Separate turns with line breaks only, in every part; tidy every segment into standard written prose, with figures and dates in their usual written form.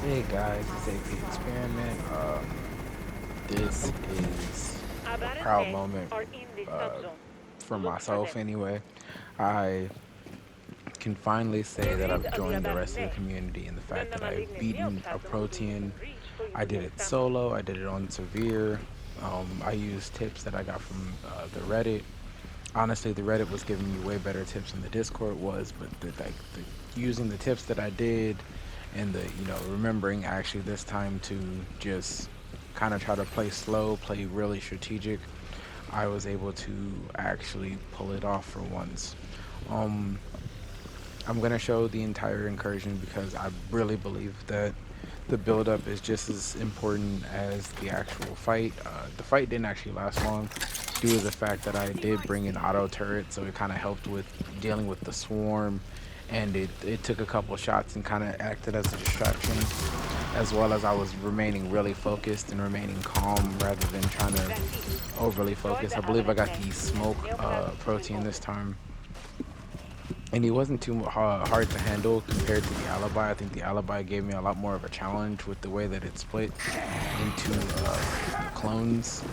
Hey guys, it's AP Experiment. This is a
Abaran
proud
men
moment
are in the
uh,
subzone.
for
Look for
myself
them.
anyway. I can finally say
Get
that
rid
I've
of the
joined the
Abaran
rest of the
men.
community in the
Then
fact
the
that I've
malignant
beaten a
neoplasm will be
protean.
within reach for you
I
to
did
get a
it
sample.
solo, I did it on severe. I used tips that I got from the Reddit. Honestly, the Reddit was giving me way better tips than the Discord was, but using the tips that I did and the remembering actually this time to just kind of try to play slow, play really strategic, I was able to actually pull it off for once. Um, I'm gonna show the entire incursion because I really believe that the build up is just as important as the actual fight. The fight didn't actually last long due to the fact that I did bring in auto turret, so it kind of helped with dealing with the swarm, and it took a couple shots and kind of acted as a distraction, as well as I was remaining really focused and remaining calm rather than trying to
That's it.
overly
Destroy
focus.
the
I believe I
Abaran
got
men,
the
and the
smoke
neoplasm will
protein this
open.
time, and he wasn't too hard to handle compared to the alibi. I think the alibi gave me a lot more of a challenge with the way that it split into the clones.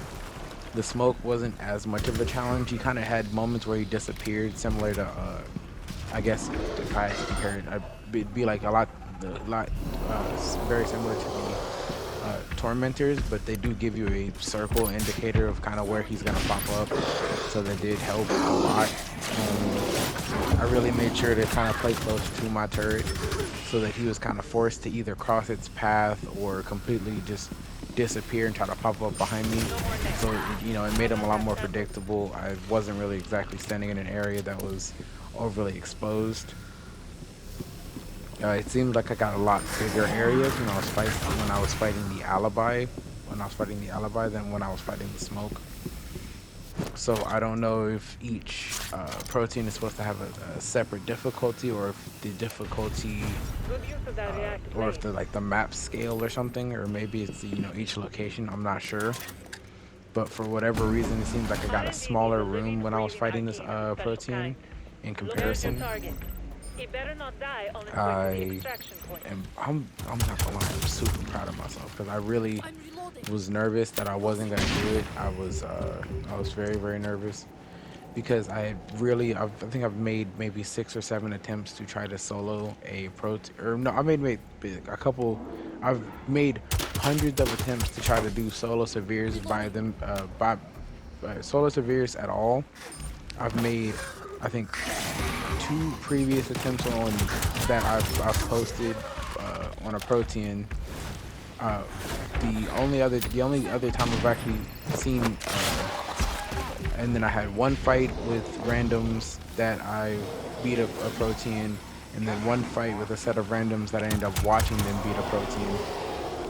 The smoke wasn't as much of a challenge. He kind of had moments where he disappeared, similar to I guess if I had to compare it, it'd be like very similar to the tormentors, but they do give you a circle indicator of kind of where he's gonna pop up, so that did help a lot. I really made sure to kind of play close to my turret so that he was kind of forced to either cross its path or completely just disappear and try to pop up behind me.
No more
So
nests.
it
I
made him a
must
lot
have
more
samples.
predictable. I wasn't really exactly standing in an area that was overly exposed. It seemed like I got a lot bigger areas when I was fighting the alibi. When I was fighting the alibi than when I was fighting the smoke. So I don't know if each protein is supposed to have a separate difficulty, or if the difficulty,
Good use of that react
or if
blade.
the map scale or something, or maybe it's each location. I'm not sure. But for whatever reason, it seems like I got a
R&D is
smaller
a
room
living,
when I was
breathing
fighting this
arcane of a special
protein
kind.
in
Locate your
comparison.
target. He better not die on its way to the
I
extraction point.
I'm not gonna lie, I'm super proud of myself because I really was nervous that I wasn't gonna do it. I was very nervous because I think I've made maybe 6 or 7 attempts to try to solo a or no, made a couple. I've made hundreds of attempts to try to do solo severes by solo severes at all. I've made, I think, 2 previous attempts on that I've posted on a protein. Uh, the only other time I've actually seen and then I had one fight with randoms that I beat a protein, and then one fight with a set of randoms that I ended up watching them beat a protein.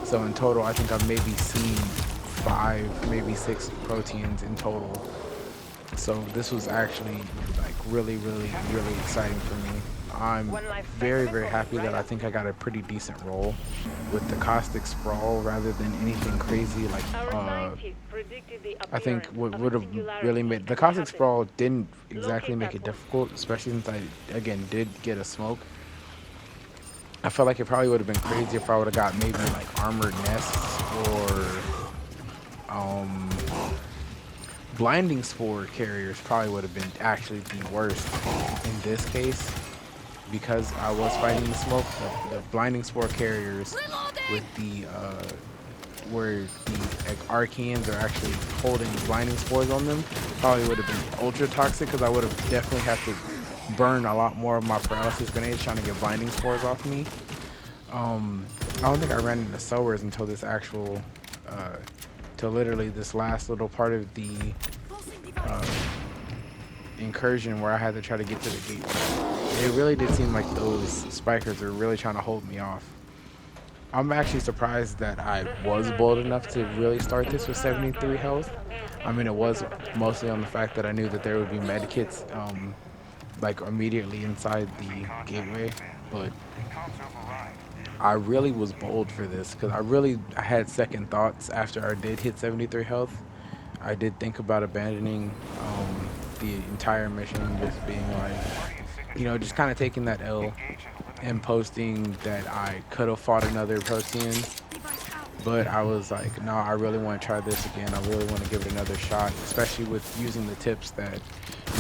So in total, I think I've maybe seen 5, maybe 6 proteins in total. So this was actually like really exciting for me. I'm
One life specimen
very
coming
happy that
right
I
up.
think I got a pretty decent roll with the caustic sprawl rather than anything crazy like
Our scientists predicted the
I think
appearance
what
of a
would have really
singularity,
made the
and it
caustic
happened.
sprawl didn't exactly
Locate
make
that
it
point.
difficult, especially since I again did get a smoke. I felt like it probably would have been crazy if I would have got maybe like armored nests or um blinding spore carriers probably would have been actually the worst in this case because I was fighting the smoke. The blinding spore carriers with the where the arcanes are actually holding blinding spores on them probably would have been ultra toxic because I would have definitely had to burn a lot more of my paralysis grenades trying to get blinding spores off me. I don't think I ran into sowers until this actual, uh, till literally this last little part of the uh, incursion where I had to try to get to the gateway. It really did seem like those spikers are really trying to hold me off. I'm actually surprised that I
The
was
Sailor
bold
did
enough
its
to
best.
really start
It
this
was
with
not our
73
target,
health. I
and
mean, it
we
was
took the hit.
mostly on the fact that I knew that there would be med kits, like immediately inside the gateway. But I really was bold for this because I had second thoughts after I did hit 73 health. I did think about abandoning the entire mission, just being like, just kind of taking that L. and posting that I could have fought another Protean, but I was like, no, I really want to try this again. I really want to give it another shot, especially with using the tips that,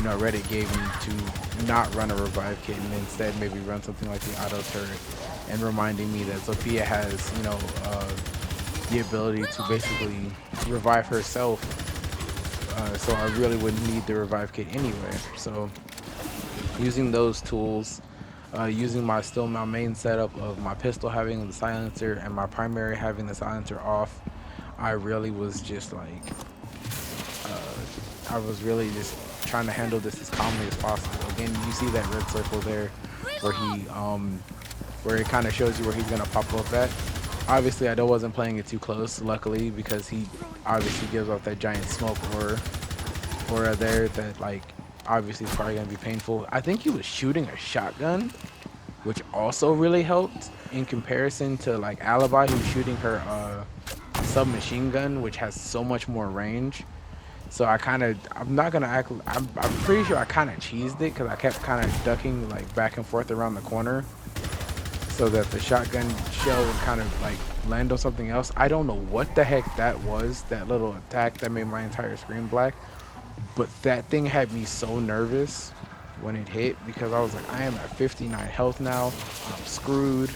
Reddit gave me to not run a revive kit and instead maybe run something like the auto turret, and reminding me that Sophia has, the ability to basically revive herself. So I really wouldn't need the revive kit anyway. So using those tools, using my main setup of my pistol having the silencer and my primary having the silencer off, I really was just like, I was really just trying to handle this as calmly as possible. Again, you see that red circle there where where it kind of shows you where he's gonna pop up at. Obviously, I wasn't playing it too close, luckily, because he obviously gives off that giant smoke aura there that, like, obviously is probably gonna be painful. I think he was shooting a shotgun, which also really helped in comparison to like Alibi, who's shooting her submachine gun, which has so much more range. So I'm not gonna act, I'm pretty sure I kind of cheesed it because I kept kind of ducking like back and forth around the corner so that the shotgun shell would kind of like land on something else. I don't know what the heck that was, that little attack that made my entire screen black, but that thing had me so nervous when it hit because I was like, I am at 59 health now, I'm screwed.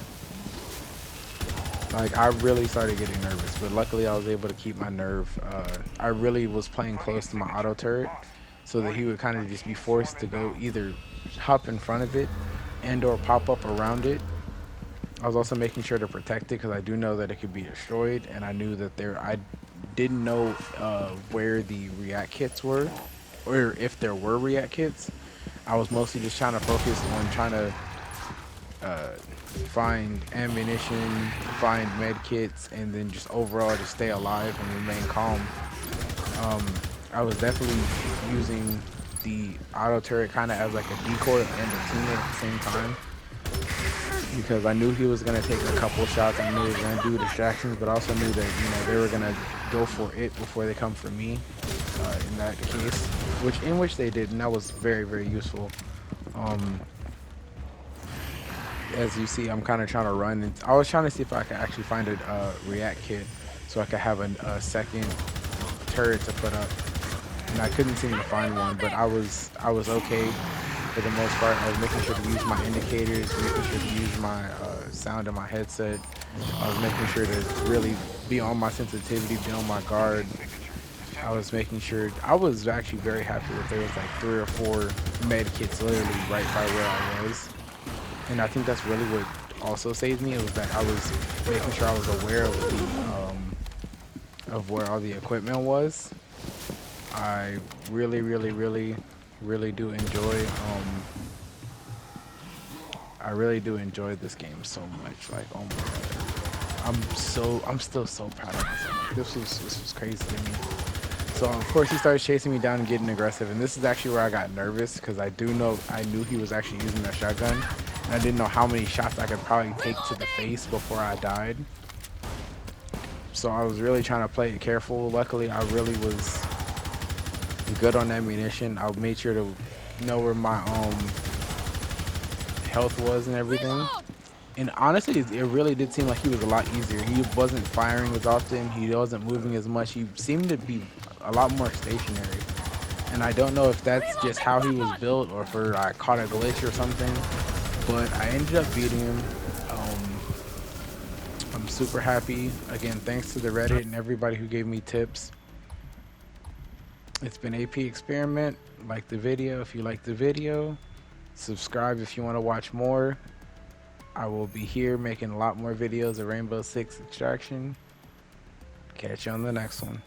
Like, I really started getting nervous, but luckily I was able to keep my nerve. I really was playing close to my auto turret so that he would kind of just be forced to go either hop in front of it and or pop up around it. I was also making sure to protect it because I do know that it could be destroyed, and I knew that I didn't know where the react kits were, or if there were react kits. I was mostly just trying to focus on trying to find ammunition, find med kits, and then just overall just stay alive and remain calm. I was definitely using the auto turret kind of as like a decoy and a teammate at the same time, because I knew he was going to take a couple shots. I knew he was going to do distractions, but I also knew that, they were going to go for it before they come for me in that case, which they did, and that was very, very useful. As you see, I'm kind of trying to run, and I was trying to see if I could actually find a react kit so I could have a second turret to put up, and I couldn't seem to find one, but I was okay for the most part. I was making sure to use my indicators, making sure to use my sound in my headset. I was making sure to really be on my sensitivity, be on my guard. I was making sure, I was actually very happy that there was like 3 or 4 med kits literally right by where I was. And I think that's really what also saved me. It was that I was making sure I was aware of where all the equipment was. I really, really, really, really do enjoy. I really do enjoy this game so much. Like, oh my god, I'm still so proud of myself. Like, this was crazy to me. So of course he started chasing me down and getting aggressive, and this is actually where I got nervous because I knew he was actually using that shotgun. And I didn't know how many shots I could probably take to the face before I died. So I was really trying to play it careful. Luckily, I really was good on ammunition. I made sure to know where my health was and everything. And honestly, it really did seem like he was a lot easier. He wasn't firing as often. He wasn't moving as much. He seemed to be a lot more stationary. And I don't know if that's just how he was built or if I caught a glitch or something. But I ended up beating him. I'm super happy. Again, thanks to the Reddit and everybody who gave me tips. It's been AP Experiment. Like the video if you like the video. Subscribe if you want to watch more. I will be here making a lot more videos of Rainbow Six Extraction. Catch you on the next one.